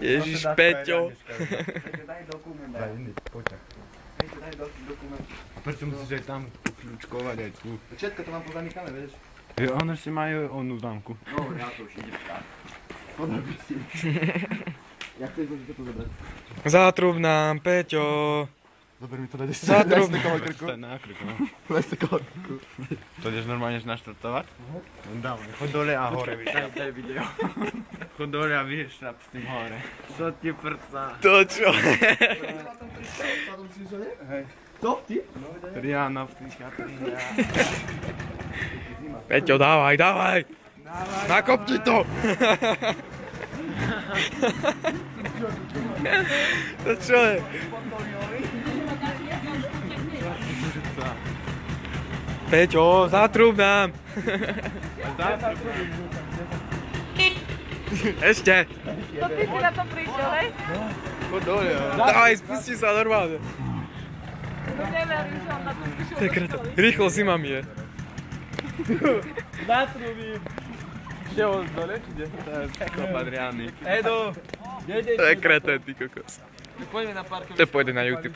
Ježiš, Peťo. Daj dokument. Daj iný, poďak. Daj dokument. A prečo musíš aj tam kľúčkovať aj tu? Všetko to mám pozamykané, vieš? On ešte majú onú známku. No, ja to už idem tak. Podrobiť si. Jak chceš môžete to zobrať? Zatrub nám, Peťo. Zober mi to na 10. Zatrub. Na krku, no. Leste kolo krku. To ideš normálne naštartovať? No dávaj, choď dole a hore vyšľap. Daj video. Choď dole a vyšľap s tým hore. Co ti prca? To čo? Hej. To? Ty? Riano v tých Katrina. Peťo, dávaj, dávaj. Nakopni to. To čo je? Peťo, zatrub nám. Ešte. To ty si na to prišiel, hej? Choď dole. Dávaj, spusti sa normálne. Neverím, že on na to prišiel. To je kreta. Rýchlo zima mi je. Zatrubím. Kde on dole, či kde? To je kopať Riany. Edo. To je kreten, ty kokos. Poďme na parkovisko. To pôjde na YouTube.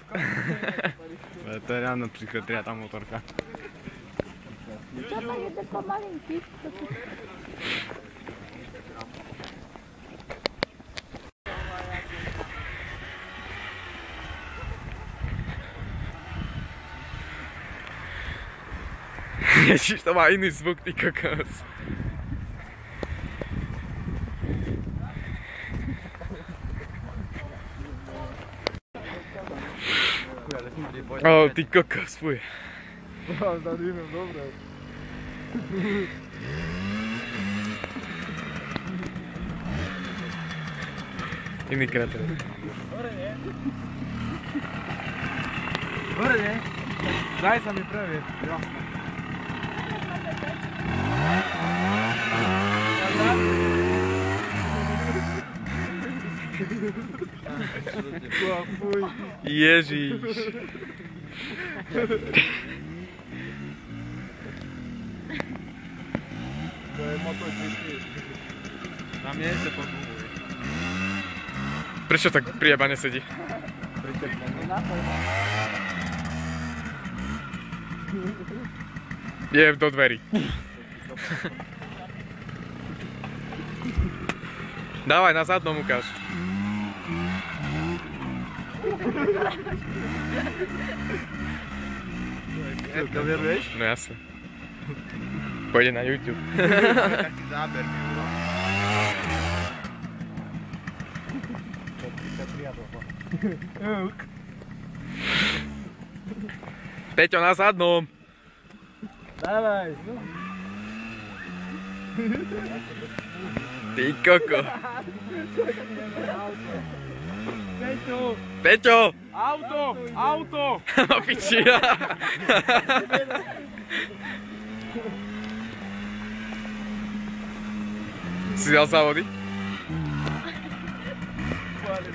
To je ráno psychiatria, tá motorka. Čo to je tako malinký? Ježiš, to má iný zvuk, ty kokos. Ty kokos, fuj. Zadvinem, dobre. Iný kreten. Hore, nie? Daj sa mi previeť. Jasné. Ježiš. To je motor 200. Na mieste podúhuje. Prečo tak prijebane sedí? Je do dverí. Dávaj, na zadnom ukáž. To vieruješ? No jasne. Pôjde na YouTube. Taký záber mi urobil. Peťo, na zadnom. Dávaj. Ty koko. Peťo. Peťo. Auto. Auto. No pičia. Si dal závody? Pálne,